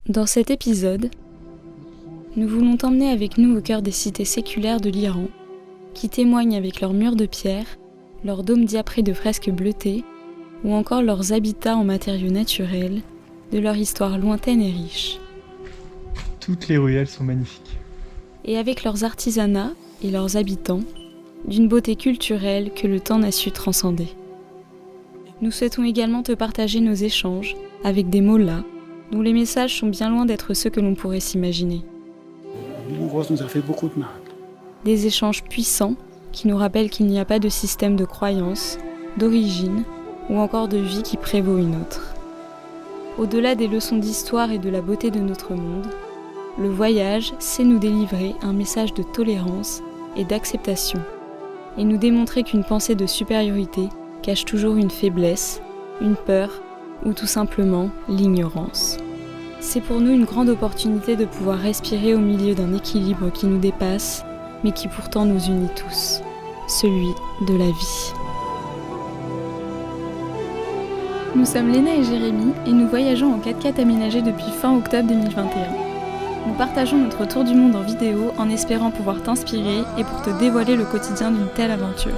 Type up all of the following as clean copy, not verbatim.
Dans cet épisode, nous voulons t'emmener avec nous au cœur des cités séculaires de l'Iran, qui témoignent avec leurs murs de pierre, leurs dômes diaprés de fresques bleutées, ou encore leurs habitats en matériaux naturels, de leur histoire lointaine et riche. Toutes les ruelles sont magnifiques. Et avec leurs artisanats et leurs habitants, d'une beauté culturelle que le temps n'a su transcender. Nous souhaitons également te partager nos échanges avec des mollahs, dont les messages sont bien loin d'être ceux que l'on pourrait s'imaginer. L'Ivoire nous a fait beaucoup de mal. Des échanges puissants qui nous rappellent qu'il n'y a pas de système de croyance, d'origine ou encore de vie qui prévaut une autre. Au-delà des leçons d'histoire et de la beauté de notre monde, le voyage sait nous délivrer un message de tolérance et d'acceptation, et nous démontrer qu'une pensée de supériorité cache toujours une faiblesse, une peur ou tout simplement l'ignorance. C'est pour nous une grande opportunité de pouvoir respirer au milieu d'un équilibre qui nous dépasse, mais qui pourtant nous unit tous, celui de la vie. Nous sommes Léna et Jérémy et nous voyageons en 4x4 aménagé depuis fin octobre 2021. Nous partageons notre tour du monde en vidéo en espérant pouvoir t'inspirer et pour te dévoiler le quotidien d'une telle aventure.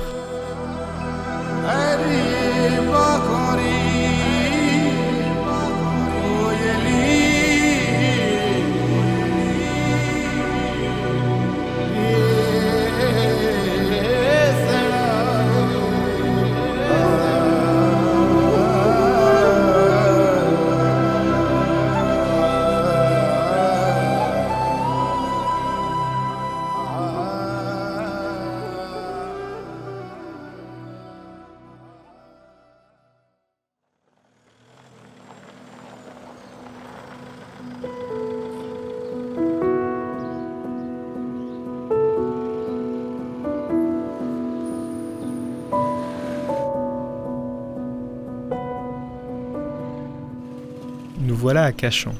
Nous voilà à Kashan,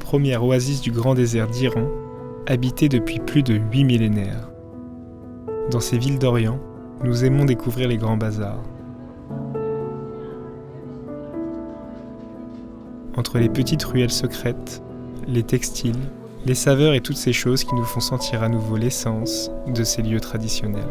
première oasis du grand désert d'Iran, habitée depuis plus de 8 millénaires. Dans ces villes d'Orient, nous aimons découvrir les grands bazars. Entre les petites ruelles secrètes, les textiles, les saveurs et toutes ces choses qui nous font sentir à nouveau l'essence de ces lieux traditionnels.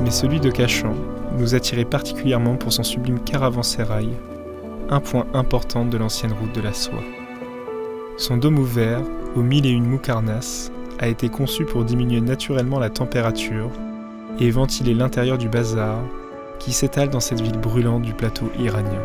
Mais celui de Kashan nous attirait particulièrement pour son sublime caravansérail, un point important de l'ancienne route de la soie. Son dôme ouvert, aux 1001 Moukarnas, a été conçu pour diminuer naturellement la température et ventiler l'intérieur du bazar qui s'étale dans cette ville brûlante du plateau iranien.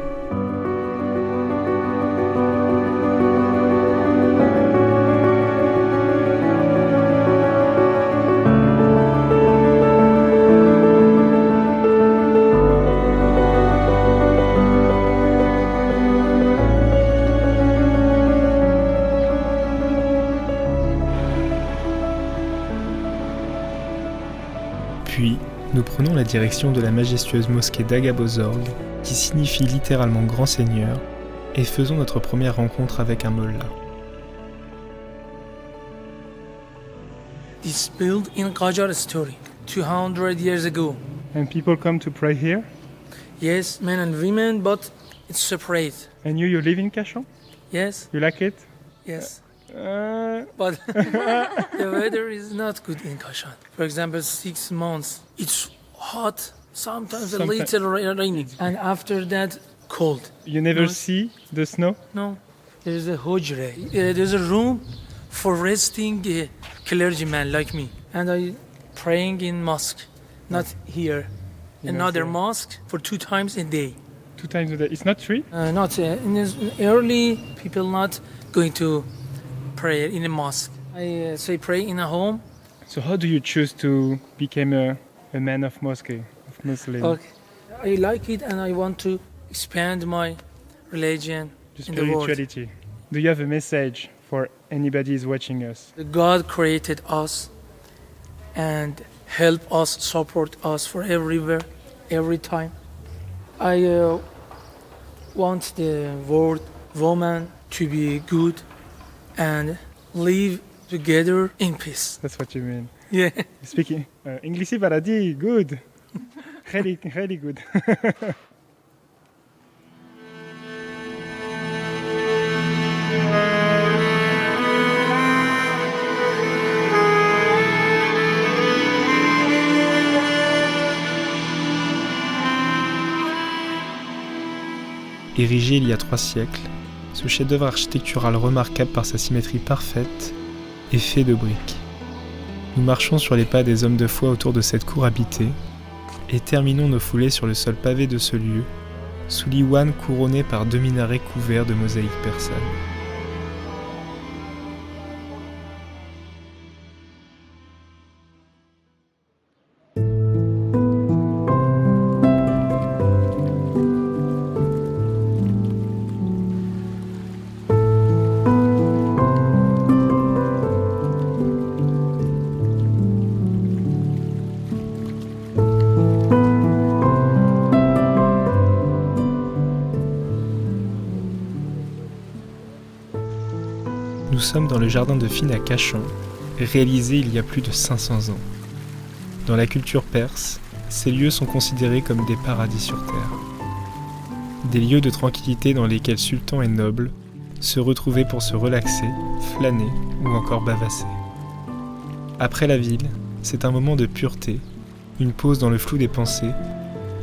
Puis, nous prenons la direction de la majestueuse mosquée d'Agha-Bozorg, qui signifie littéralement grand seigneur, et faisons notre première rencontre avec un mollah. It's built in Qajar story 200 years ago. And people come to pray here? Yes, men and women, but it's separate. And you live in Kashan? Yes, You like it? yes. But the weather is not good in Kashan. For example, 6 months, it's hot, sometimes a little raining, and after that, cold. You never No. see the snow? No, there's a hujra. There's a room for resting clergyman like me. And I praying in mosque, not here. Another here. mosque for 2 times a day. 2 times a day. It's not 3? Not in this early people not going to pray in a mosque. I say pray in a home. So how do you choose to become a man of mosque, of Muslim? Okay. I like it and I want to expand my religion The in the world. spirituality. Do you have a message for anybody who's watching us? God created us and help us, support us for everywhere, every time. I want the world woman to be good and live together in peace. That's what you mean. Yeah. Speaking English paradi, good. Really, really good. Érigé il y a 3 siècles, ce chef-d'œuvre architectural remarquable par sa symétrie parfaite est fait de briques. Nous marchons sur les pas des hommes de foi autour de cette cour habitée et terminons nos foulées sur le sol pavé de ce lieu, sous l'iwan couronné par 2 minarets couverts de mosaïques persanes. Nous sommes dans le jardin de Fine à Cachan, réalisé il y a plus de 500 ans. Dans la culture perse, ces lieux sont considérés comme des paradis sur terre. Des lieux de tranquillité dans lesquels sultans et nobles se retrouvaient pour se relaxer, flâner ou encore bavasser. Après la ville, c'est un moment de pureté, une pause dans le flou des pensées,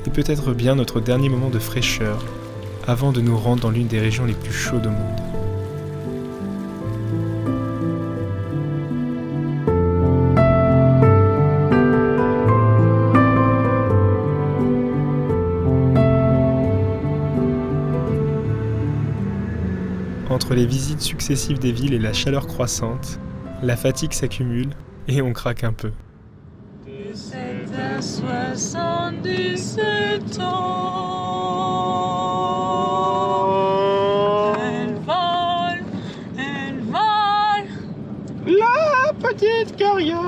et peut-être bien notre dernier moment de fraîcheur avant de nous rendre dans l'une des régions les plus chaudes au monde. Entre les visites successives des villes et la chaleur croissante, la fatigue s'accumule et on craque un peu. De 7 à 77 ans, elle vole, la petite carriole.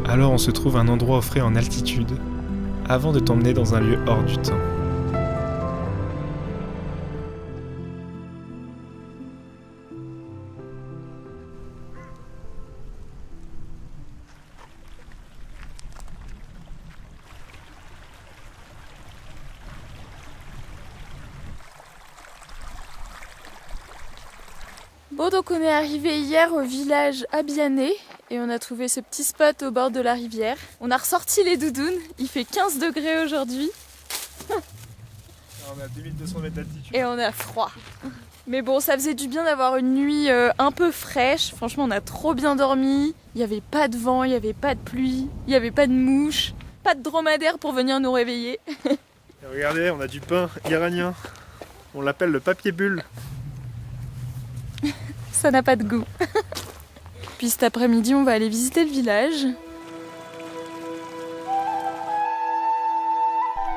Alors on se trouve un endroit offré en altitude, avant de t'emmener dans un lieu hors du temps. Bon, donc on est arrivé hier au village Abiané et on a trouvé ce petit spot au bord de la rivière. On a ressorti les doudounes, il fait 15 degrés aujourd'hui. On a 2200 mètres d'altitude. Et on a froid. Mais bon, ça faisait du bien d'avoir une nuit un peu fraîche. Franchement, on a trop bien dormi. Il n'y avait pas de vent, il n'y avait pas de pluie, il n'y avait pas de mouches, pas de dromadaire pour venir nous réveiller. Et regardez, on a du pain iranien. On l'appelle le papier bulle. Ça n'a pas de goût. Puis cet après-midi, on va aller visiter le village.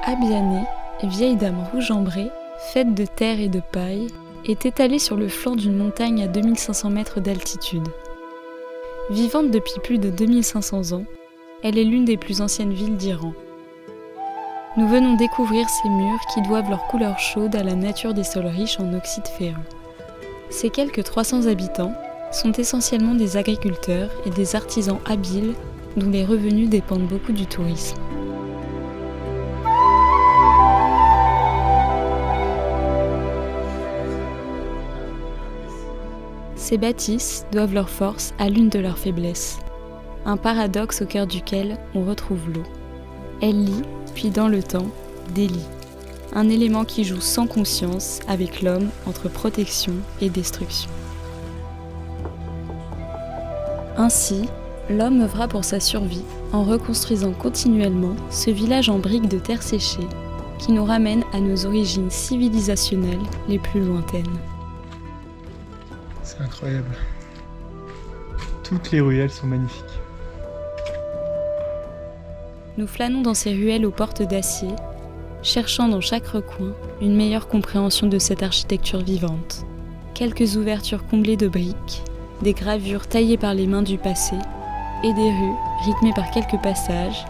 Abiané, vieille dame rouge ambrée, faite de terre et de paille, est étalée sur le flanc d'une montagne à 2500 mètres d'altitude. Vivante depuis plus de 2500 ans, elle est l'une des plus anciennes villes d'Iran. Nous venons découvrir ces murs qui doivent leur couleur chaude à la nature des sols riches en oxyde ferreux. Ces quelques 300 habitants sont essentiellement des agriculteurs et des artisans habiles dont les revenus dépendent beaucoup du tourisme. Ces bâtisses doivent leur force à l'une de leurs faiblesses, un paradoxe au cœur duquel on retrouve l'eau. Elle lie, puis dans le temps, délie. Un élément qui joue sans conscience avec l'homme entre protection et destruction. Ainsi, l'homme œuvra pour sa survie en reconstruisant continuellement ce village en briques de terre séchée qui nous ramène à nos origines civilisationnelles les plus lointaines. C'est incroyable. Toutes les ruelles sont magnifiques. Nous flânons dans ces ruelles aux portes d'acier, cherchant dans chaque recoin une meilleure compréhension de cette architecture vivante. quelques ouvertures comblées de briques, des gravures taillées par les mains du passé, et des rues rythmées par quelques passages,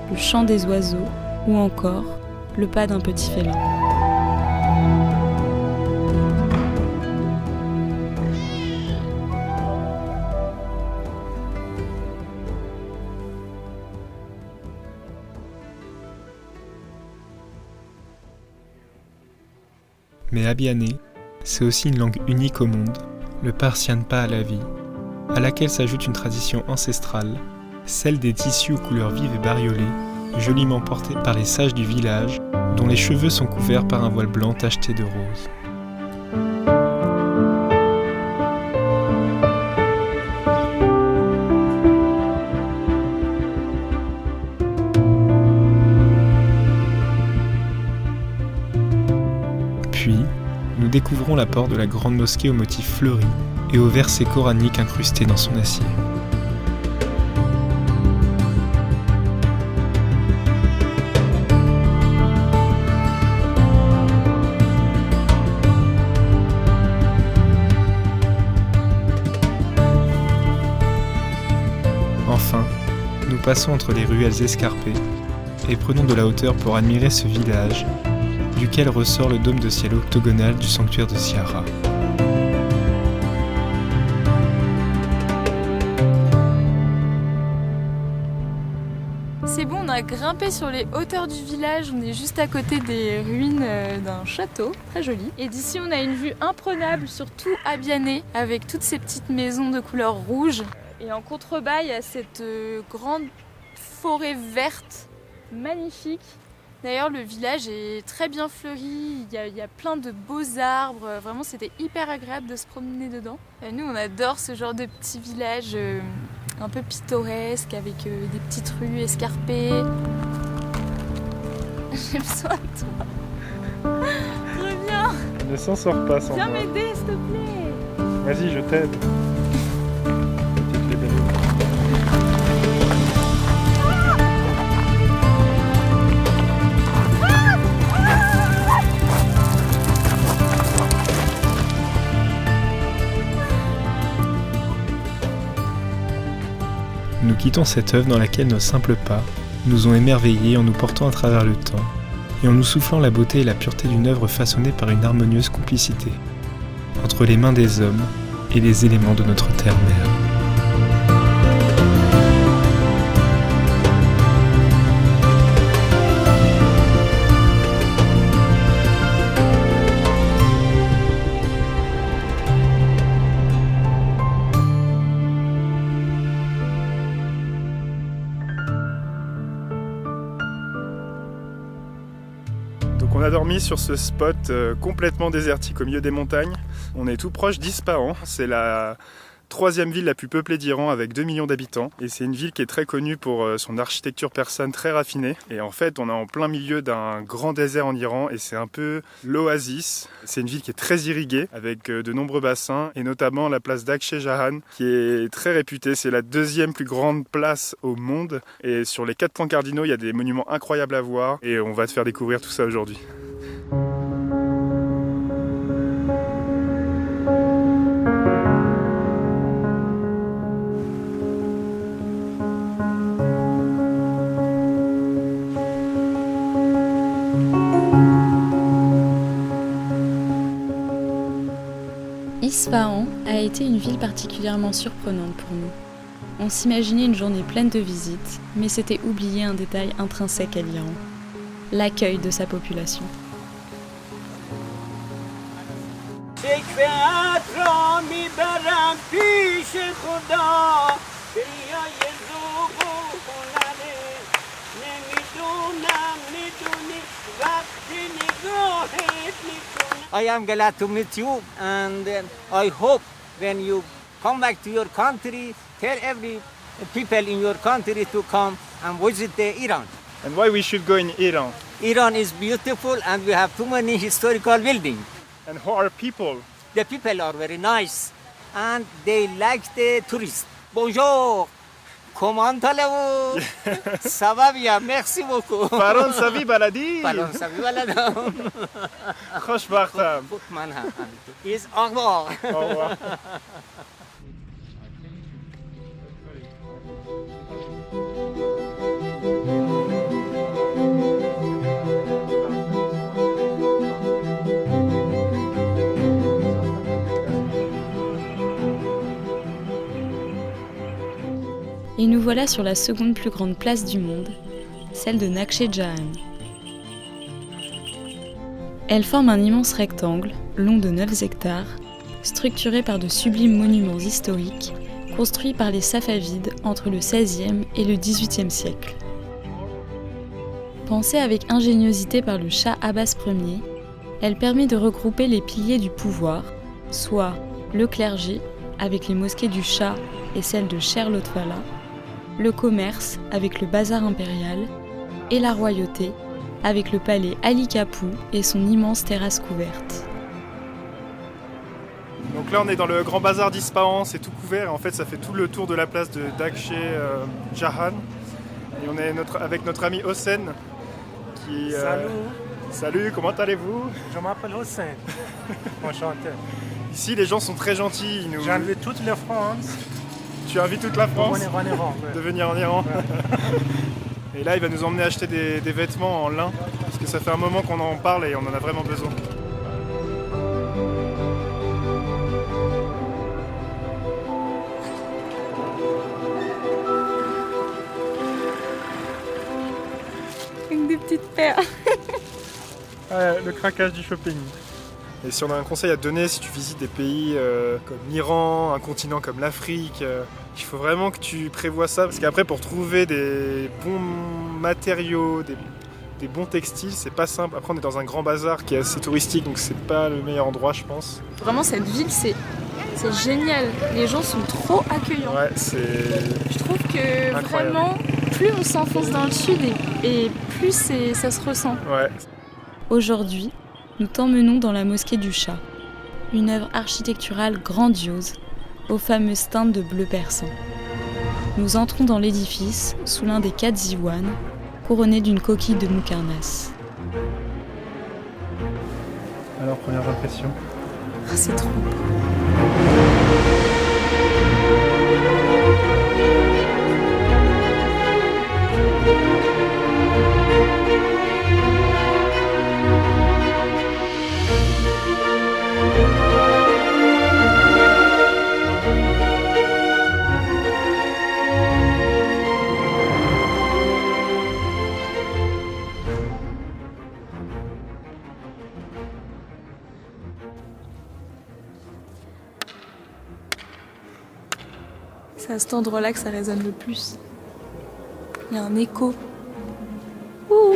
le chant des oiseaux ou encore le pas d'un petit félin. Mais Abiané, c'est aussi une langue unique au monde, le Persian Pahlavi, à laquelle s'ajoute une tradition ancestrale, celle des tissus aux couleurs vives et bariolées, joliment portés par les sages du village, dont les cheveux sont couverts par un voile blanc tacheté de rose. Puis, nous découvrons la porte de la grande mosquée au motif fleuri et aux versets coraniques incrustés dans son acier. Enfin, nous passons entre les ruelles escarpées et prenons de la hauteur pour admirer ce village, duquel ressort le dôme de ciel octogonal du sanctuaire de Siara. C'est bon, on a grimpé sur les hauteurs du village, on est juste à côté des ruines d'un château, très joli. Et d'ici on a une vue imprenable sur tout Abiané, avec toutes ces petites maisons de couleur rouge. Et en contrebas, il y a cette grande forêt verte, magnifique. D'ailleurs, le village est très bien fleuri, il y a plein de beaux arbres, vraiment c'était hyper agréable de se promener dedans. Et nous, on adore ce genre de petits villages un peu pittoresques, avec des petites rues escarpées. J'ai besoin de toi. Reviens. Ne s'en sort pas sans Viens moi. m'aider, s'il te plaît. Vas-y, je t'aide. Nous quittons cette œuvre dans laquelle nos simples pas nous ont émerveillés en nous portant à travers le temps et en nous soufflant la beauté et la pureté d'une œuvre façonnée par une harmonieuse complicité entre les mains des hommes et les éléments de notre terre-mère. Donc on a dormi sur ce spot complètement désertique au milieu des montagnes. On est tout proche d'Ispahan, c'est la troisième ville la plus peuplée d'Iran avec 2 millions d'habitants. Et c'est une ville qui est très connue pour son architecture persane très raffinée. Et en fait, on est en plein milieu d'un grand désert en Iran et c'est un peu l'oasis. C'est une ville qui est très irriguée avec de nombreux bassins et notamment la place d'Akshe Jahan qui est très réputée. C'est la deuxième plus grande place au monde. Et sur les 4 points cardinaux, il y a des monuments incroyables à voir et on va te faire découvrir tout ça aujourd'hui. Ispahan a été une ville particulièrement surprenante pour nous. On s'imaginait une journée pleine de visites, mais c'était oublier un détail intrinsèque à l'Iran, l'accueil de sa population. I am glad to meet you, and I hope when you come back to your country, tell every people in your country to come and visit Iran. And why we should go in Iran? Iran is beautiful and we have too many historical buildings. And who are people? The people are very nice and they like the tourists. Bonjour, comment allez-vous? Ça va bien, merci beaucoup. Baron Savi Baladi. Pardon, ça va là. Khosh bakhtam. Is au revoir. Au revoir. Et nous voilà sur la seconde plus grande place du monde, celle de Nakhché Jahan. Elle forme un immense rectangle, long de 9 hectares, structuré par de sublimes monuments historiques, construits par les Safavides entre le XVIe et le XVIIIe siècle. Pensée avec ingéniosité par le Shah Abbas Ier, elle permet de regrouper les piliers du pouvoir, soit le clergé, avec les mosquées du Shah et celles de Sher Lotfallah, le commerce, avec le bazar impérial, et la royauté, avec le palais Ali Kapou et son immense terrasse couverte. Donc là on est dans le grand bazar d'Ispahan, c'est tout couvert et en fait ça fait tout le tour de la place de Nakhché Jahan. Et on est avec notre ami Hossein qui... Salut, comment allez-vous? Je m'appelle Hossein. Enchanté. Ici les gens sont très gentils. J'ai enlevé toute la France. Tu invites toute la France en Iran, de venir en Iran. Ouais. Et là il va nous emmener acheter des vêtements en lin parce que ça fait un moment qu'on en parle et on en a vraiment besoin. Avec des petites paires. Le craquage du shopping. Et si on a un conseil à te donner, si tu visites des pays comme l'Iran, un continent comme l'Afrique, il faut vraiment que tu prévois ça. Parce qu'après, pour trouver des bons matériaux, des bons textiles, c'est pas simple. Après, on est dans un grand bazar qui est assez touristique, donc c'est pas le meilleur endroit, je pense. Vraiment, cette ville, c'est génial. Les gens sont trop accueillants. Ouais, c'est... Je trouve que incroyable. Vraiment, plus on s'enfonce dans le sud et plus ça se ressent. Ouais. Aujourd'hui, nous t'emmenons dans la mosquée du Shah, une œuvre architecturale grandiose, aux fameuses teintes de bleu persan. Nous entrons dans l'édifice sous l'un des 4 ziwans, couronné d'une coquille de Muqarnas. Alors, première impression? Ah, c'est trop beau. C'est à cet endroit-là que ça résonne le plus. Il y a un écho. Ouh.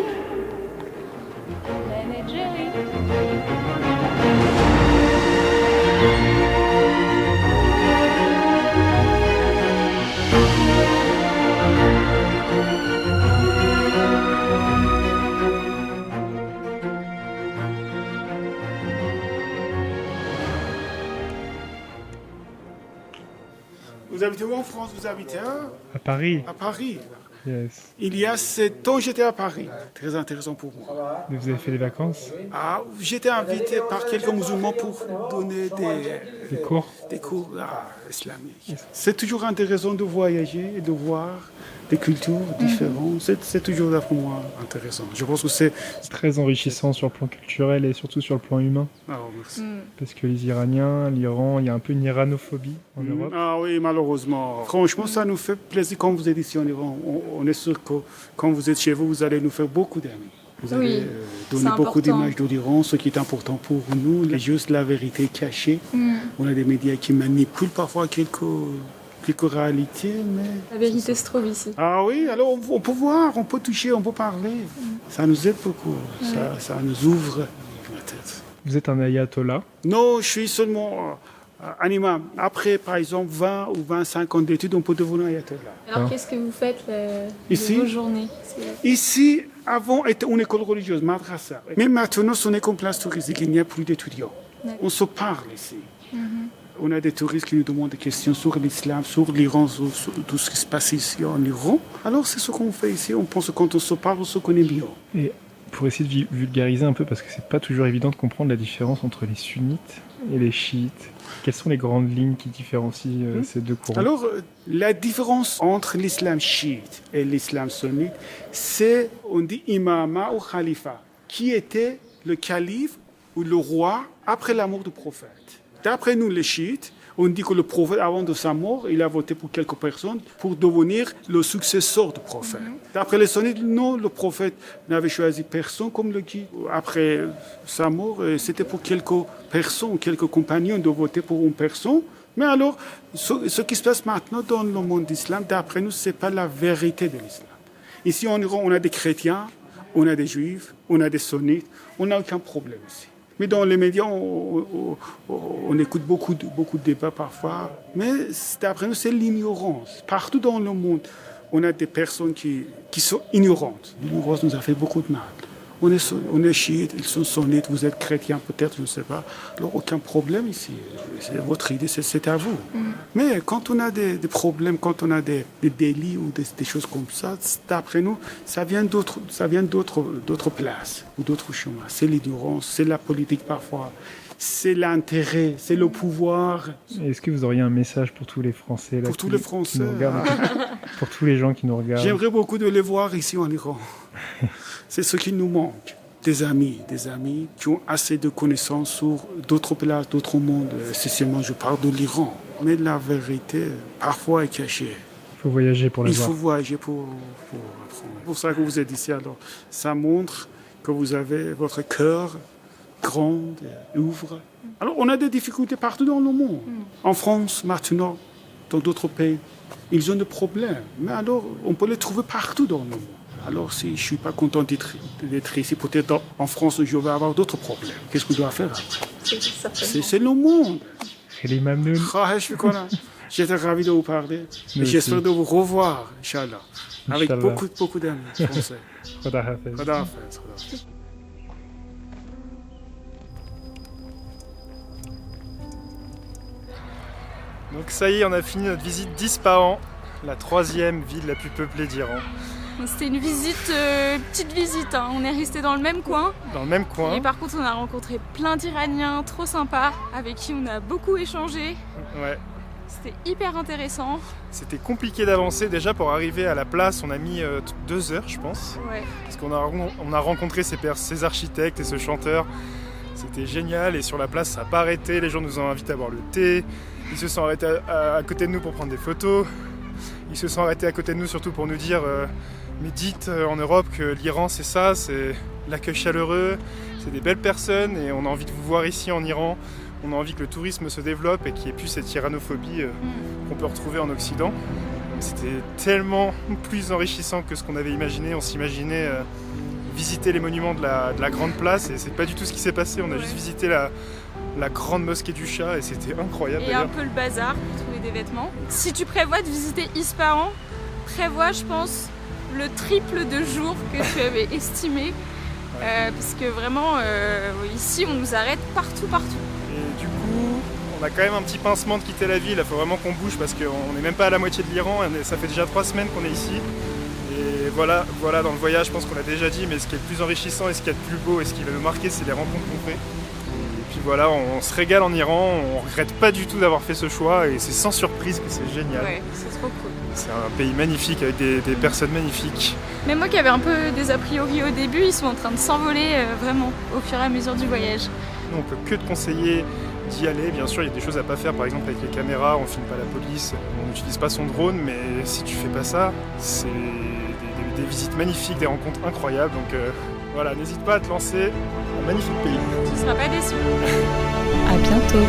Vous habitez où en France? Vous habitez À Paris. à Paris. Yes. Il y a 7 ans, j'étais à Paris. Très intéressant pour moi. Mais vous avez fait des vacances? J'étais invité par quelques musulmans pour donner Des cours? des cours islamiques. C'est toujours intéressant de voyager et de voir des cultures différentes. C'est toujours là pour moi intéressant. Je pense que c'est... Très enrichissant sur le plan culturel et surtout sur le plan humain. Merci. Parce que les Iraniens, l'Iran, il y a un peu une iranophobie en Europe. Oui, malheureusement. Franchement, ça nous fait plaisir quand vous êtes ici en Iran. On est sûr que quand vous êtes chez vous, vous allez nous faire beaucoup d'amis. Vous allez donner beaucoup d'images de l'Iran, ce qui est important pour nous. C'est juste la vérité cachée. On a des médias qui manipulent parfois quelques réalités, mais... La vérité se trouve ici. Oui, alors on peut voir, on peut toucher, on peut parler. Ça nous aide beaucoup. Ça nous ouvre la tête. Vous êtes un ayatollah? Non, je suis seulement un imam. Après, par exemple, 20 ou 25 ans d'études, on peut devenir ayatollah. Alors, qu'est-ce que vous faites Ici? de vos journées? Ici, avant, était une école religieuse, madrasa. Mais maintenant, ce n'est qu'une place touristique. Il n'y a plus d'étudiants. On se parle ici. on a des touristes qui nous demandent des questions sur l'islam, sur l'Iran, sur tout ce qui se passe ici en Iran. Alors c'est ce qu'on fait ici, on pense que quand on se parle, on se connaît mieux. Et pour essayer de vulgariser un peu, parce que c'est pas toujours évident de comprendre la différence entre les sunnites et les chiites, quelles sont les grandes lignes qui différencient ces deux courants? Alors, la différence entre l'islam chiite et l'islam sunnite, c'est, on dit imama ou khalifa, qui était le calife ou le roi après la mort du prophète. D'après nous, les chiites, on dit que le prophète, avant de sa mort, il a voté pour quelques personnes pour devenir le successeur du prophète. D'après les sunnites, non, le prophète n'avait choisi personne comme le guide. Après sa mort, c'était pour quelques personnes, quelques compagnons de voter pour une personne. Mais alors, ce qui se passe maintenant dans le monde d'islam, d'après nous, ce n'est pas la vérité de l'islam. Ici en Iran, on a des chrétiens, on a des juifs, on a des sunnites, on n'a aucun problème ici. Mais dans les médias, on écoute beaucoup de débats parfois. Mais d'après nous, c'est l'ignorance. Partout dans le monde, on a des personnes qui sont ignorantes. L'ignorance nous a fait beaucoup de mal. On est chiites, ils sont sunnites, vous êtes chrétiens peut-être, je ne sais pas. Alors aucun problème ici. C'est votre idée, c'est à vous. Mais quand on a des problèmes, quand on a des délits ou des choses comme ça, d'après nous, ça vient d'autres places ou d'autres chemins. C'est l'ignorance, c'est la politique parfois, c'est l'intérêt, c'est le pouvoir. Est-ce que vous auriez un message pour tous les Français là, pour tous les Français, pour tous les gens qui nous regardent? J'aimerais beaucoup de les voir ici en Iran. C'est ce qui nous manque. Des amis qui ont assez de connaissances sur d'autres places, d'autres mondes. Essentiellement, je parle de l'Iran. Mais la vérité, parfois, est cachée. Il faut voyager pour la voir. Il faut voyager pour apprendre. C'est pour ça que vous êtes ici. Alors, ça montre que vous avez votre cœur grand, ouvre. Alors, on a des difficultés partout dans le monde. En France, maintenant, dans d'autres pays, ils ont des problèmes. Mais alors, on peut les trouver partout dans le monde. Alors, si je ne suis pas content d'être ici, peut-être en France, je vais avoir d'autres problèmes. Qu'est-ce que je dois faire après? C'est le monde. J'étais ravi de vous parler. Et j'espère de vous revoir, Inch'Allah. Avec beaucoup d'amis français. Khuda Hafez. Khuda Hafez. Donc ça y est, on a fini notre visite d'Ispahan, la 3e ville la plus peuplée d'Iran. C'était une petite visite, hein. On est resté dans le même coin. Dans le même coin. Et par contre, on a rencontré plein d'Iraniens trop sympas, avec qui on a beaucoup échangé. Ouais. C'était hyper intéressant. C'était compliqué d'avancer. Déjà, pour arriver à la place, on a mis 2 heures, je pense. Ouais. Parce qu'on a rencontré ces architectes et ce chanteur. C'était génial. Et sur la place, ça n'a pas arrêté. Les gens nous ont invités à boire le thé. Ils se sont arrêtés à côté de nous pour prendre des photos. Ils se sont arrêtés à côté de nous surtout pour nous dire mais dites en Europe que l'Iran c'est ça, c'est l'accueil chaleureux, c'est des belles personnes et on a envie de vous voir ici en Iran. On a envie que le tourisme se développe et qu'il n'y ait plus cette tyrannophobie qu'on peut retrouver en Occident. C'était tellement plus enrichissant que ce qu'on avait imaginé. On s'imaginait visiter les monuments de la Grande Place et c'est pas du tout ce qui s'est passé. On a juste visité la grande mosquée du Shah et c'était incroyable. Et un peu le bazar pour trouver des vêtements. Si tu prévois de visiter Ispahan, prévois je pense le triple de jours que tu avais estimé. Parce que vraiment ici on nous arrête partout. Et du coup on a quand même un petit pincement de quitter la ville. Il faut vraiment qu'on bouge parce qu'on n'est même pas à la moitié de l'Iran. Ça fait déjà 3 semaines qu'on est ici. Et voilà, dans le voyage, je pense qu'on l'a déjà dit, mais ce qui est le plus enrichissant et ce qui est le plus beau et ce qui va nous marquer, c'est les rencontres qu'on fait. Et puis voilà, on se régale en Iran, on regrette pas du tout d'avoir fait ce choix et c'est sans surprise que c'est génial. Ouais, c'est trop cool. C'est un pays magnifique avec des personnes magnifiques. Mais moi qui avais un peu des a priori au début, ils sont en train de s'envoler vraiment au fur et à mesure du voyage. Nous, on peut que te conseiller d'y aller. Bien sûr, il y a des choses à pas faire, par exemple avec les caméras, on filme pas la police, on n'utilise pas son drone, mais si tu fais pas ça, c'est des visites magnifiques, des rencontres incroyables. Donc voilà, n'hésite pas à te lancer, un magnifique pays. Tu seras pas déçu. À bientôt.